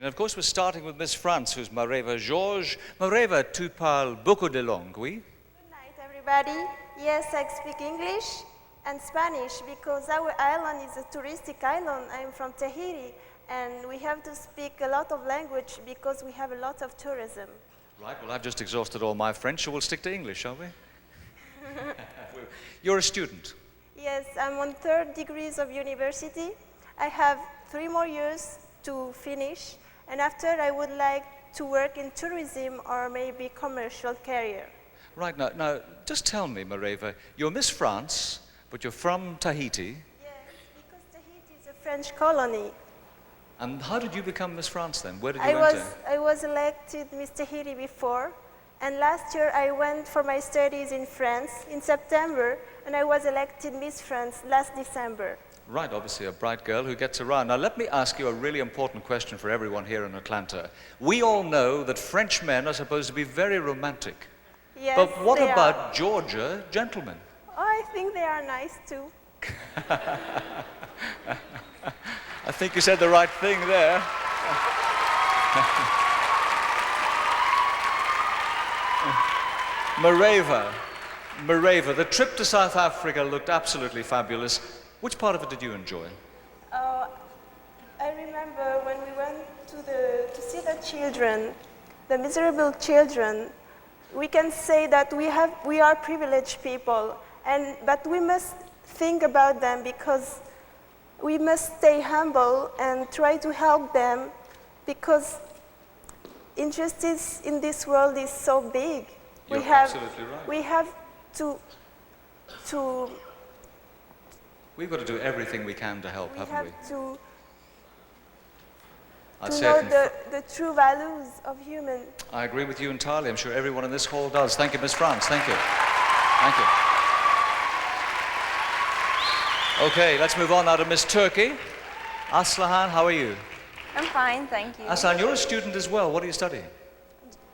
And of course, we're starting with Miss France, who's Mareva Georges. Mareva, tu parles beaucoup de langues, oui? Good night, everybody. Yes, I speak English and Spanish because our island is a touristic island. I'm from Tahiti, and we have to speak a lot of language because we have a lot of tourism. Right, well, I've just exhausted all my French, so we'll stick to English, shall we? You're a student. Yes, I'm on third degrees of university. I have 3 more years to finish, and after I would like to work in tourism or maybe commercial career. Right, now, just tell me, Mareva, you're Miss France, but you're from Tahiti. Yes, because Tahiti is a French colony. And how did you become Miss France then? Where did you enter? I was elected Miss Tahiti before, and last year I went for my studies in France in September, and I was elected Miss France last December. Right, obviously a bright girl who gets around. Now let me ask you a really important question for everyone here in Atlanta. We all know that French men are supposed to be very romantic. Yes, But what they about are. Georgia gentlemen? Oh, I think they are nice too. I think you said the right thing there. Mareva, the trip to South Africa looked absolutely fabulous. Which part of it did you enjoy? I remember when we went to see the children, the miserable children. We can say that we are privileged people, but we must think about them because we must stay humble and try to help them because injustice in this world is so big. You're absolutely right. We have to We've got to do everything we can to help, haven't we? to I'd say know it in the true values of human. I agree with you entirely. I'm sure everyone in this hall does. Thank you, Miss France. Thank you. Thank you. Okay, let's move on now to Miss Turkey. Aslihan, how are you? I'm fine, thank you. Aslihan, you're a student as well. What are you studying?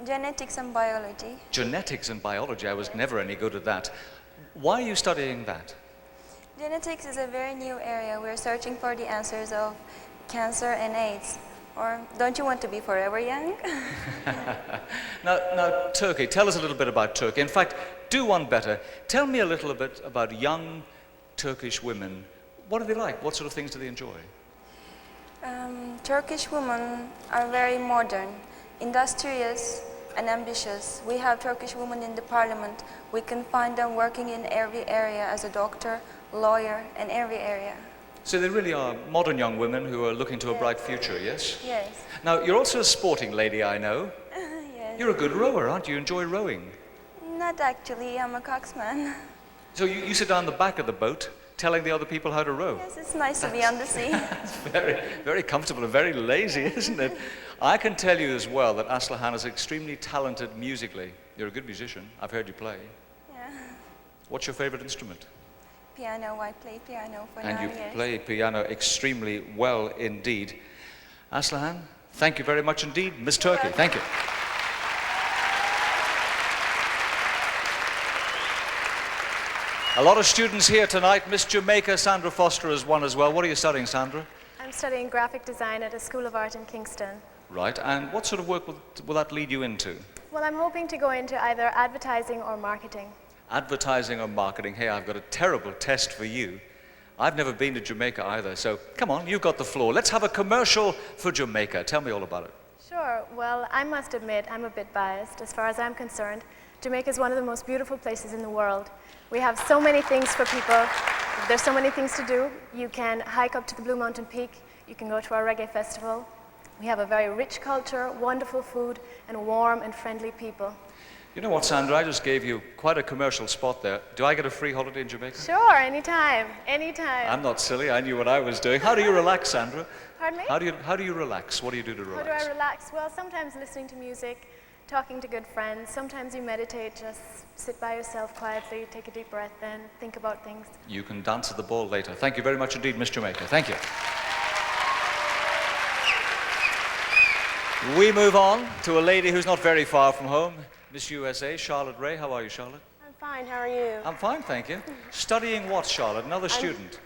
Genetics and biology. Genetics and biology. I was never any good at that. Why are you studying that? Genetics is a very new area. We're searching for the answers of cancer and AIDS. Or don't you want to be forever young? Now, Turkey, tell us a little bit about Turkey. In fact, do one better. Tell me a little bit about young Turkish women. What are they like? What sort of things do they enjoy? Turkish women are very modern, industrious, and ambitious. We have Turkish women in the parliament. We can find them working in every area as a doctor, lawyer, in every area. So they really are modern young women who are looking to a bright future, yes? Yes. Now, you're also a sporting lady, I know. Yes. You're a good rower, aren't you? You enjoy rowing. Not actually, I'm a coxswain. So you sit down the back of the boat telling the other people how to row. Yes, it's nice to be on the sea. It's very, very comfortable and very lazy, isn't it? I can tell you as well that Aslihan is extremely talented musically. You're a good musician. I've heard you play. Yeah. What's your favorite instrument? Piano, I play piano for And 9 you years. play piano extremely well indeed. Aslihan, thank you very much indeed. Miss Turkey, thank you. A lot of students here tonight. Miss Jamaica, Sandra Foster is one as well. What are you studying, Sandra? I'm studying graphic design at a School of Art in Kingston. Right, and what sort of work will that lead you into? Well, I'm hoping to go into either advertising or marketing. Advertising or marketing? Hey, I've got a terrible test for you. I've never been to Jamaica either, so come on, you've got the floor. Let's have a commercial for Jamaica. Tell me all about it. Sure. Well, I must admit I'm a bit biased. As far as I'm concerned, Jamaica is one of the most beautiful places in the world. We have so many things for people. There's so many things to do. You can hike up to the Blue Mountain Peak. You can go to our reggae festival. We have a very rich culture, wonderful food, and warm and friendly people. You know what, Sandra? I just gave you quite a commercial spot there. Do I get a free holiday in Jamaica? Sure, anytime, anytime. I'm not silly. I knew what I was doing. How do you relax, Sandra? Pardon me? How do you relax? What do you do to How relax? do I relax? Well, sometimes listening to music, talking to good friends. Sometimes you meditate, just sit by yourself quietly, take a deep breath, then think about things. You can dance at the ball later. Thank you very much indeed, Miss Jamaica. Thank you. We move on to a lady who's not very far from home, Miss USA, Charlotte Ray. How are you, Charlotte? I'm fine, how are you? I'm fine, thank you. Studying what, Charlotte? Another student?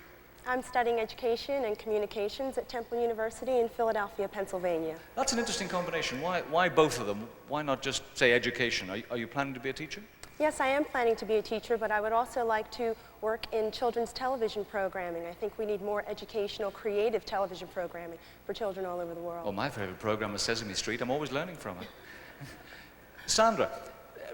I'm studying education and communications at Temple University in Philadelphia, Pennsylvania. That's an interesting combination. Why both of them? Why not just say education? Are you planning to be a teacher? Yes, I am planning to be a teacher, but I would also like to work in children's television programming. I think we need more educational, creative television programming for children all over the world. Oh, my favorite program is Sesame Street. I'm always learning from it. Sandra,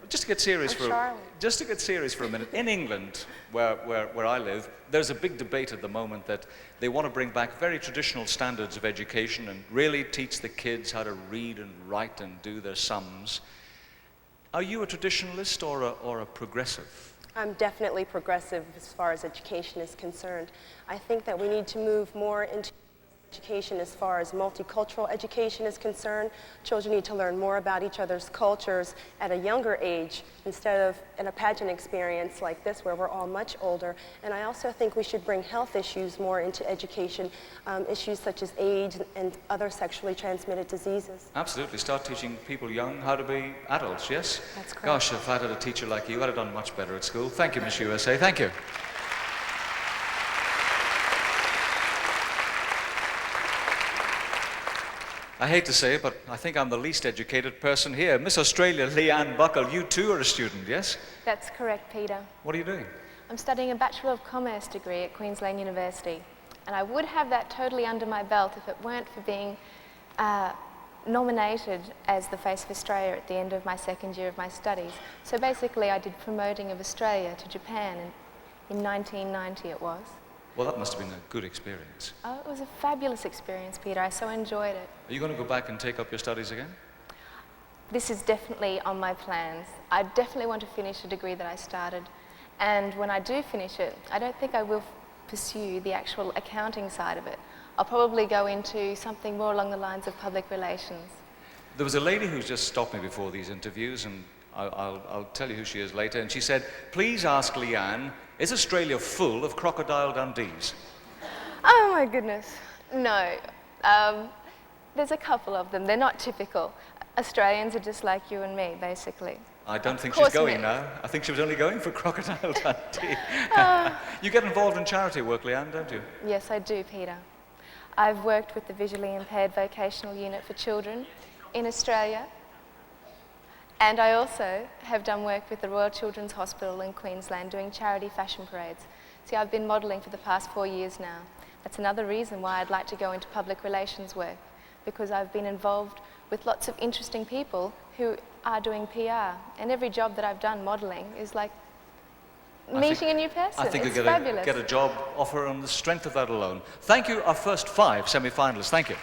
just to get serious for a minute. In England, where I live, there's a big debate at the moment that they want to bring back very traditional standards of education and really teach the kids how to read and write and do their sums. Are you a traditionalist or a progressive? I'm definitely progressive as far as education is concerned. I think that we need to move more into education as far as multicultural education is concerned. Children need to learn more about each other's cultures at a younger age instead of in a pageant experience like this where we're all much older. And I also think we should bring health issues more into education, issues such as AIDS and other sexually transmitted diseases. Absolutely. Start teaching people young how to be adults, yes? That's correct. Gosh, if I'd had a teacher like you, I'd have done much better at school. Thank you, Miss USA. Thank you. I hate to say it, but I think I'm the least educated person here. Miss Australia, Leanne Buckle, you too are a student, yes? That's correct, Peter. What are you doing? I'm studying a Bachelor of Commerce degree at Queensland University. And I would have that totally under my belt if it weren't for being nominated as the Face of Australia at the end of my second year of my studies. So basically I did promoting of Australia to Japan in 1990 it was. Well, that must have been a good experience. Oh, it was a fabulous experience, Peter. I so enjoyed it. Are you going to go back and take up your studies again? This is definitely on my plans. I definitely want to finish a degree that I started. And when I do finish it, I don't think I will pursue the actual accounting side of it. I'll probably go into something more along the lines of public relations. There was a lady who's just stopped me before these interviews, and I'll tell you who she is later, and she said, please ask Leanne, is Australia full of crocodile Dundees? Oh my goodness, no. There's a couple of them. They're not typical. Australians are just like you and me, basically. I don't think she's going now. I think she was only going for crocodile Dundee. You get involved in charity work, Leanne, don't you? Yes, I do, Peter. I've worked with the Visually Impaired Vocational Unit for Children in Australia. And I also have done work with the Royal Children's Hospital in Queensland doing charity fashion parades. See, I've been modelling for the past 4 years now. That's another reason why I'd like to go into public relations work, because I've been involved with lots of interesting people who are doing PR. And every job that I've done modelling is like meeting a new person. I think it's you'll fabulous. get a job offer on the strength of that alone. Thank you, our first 5 semi-finalists. Thank you.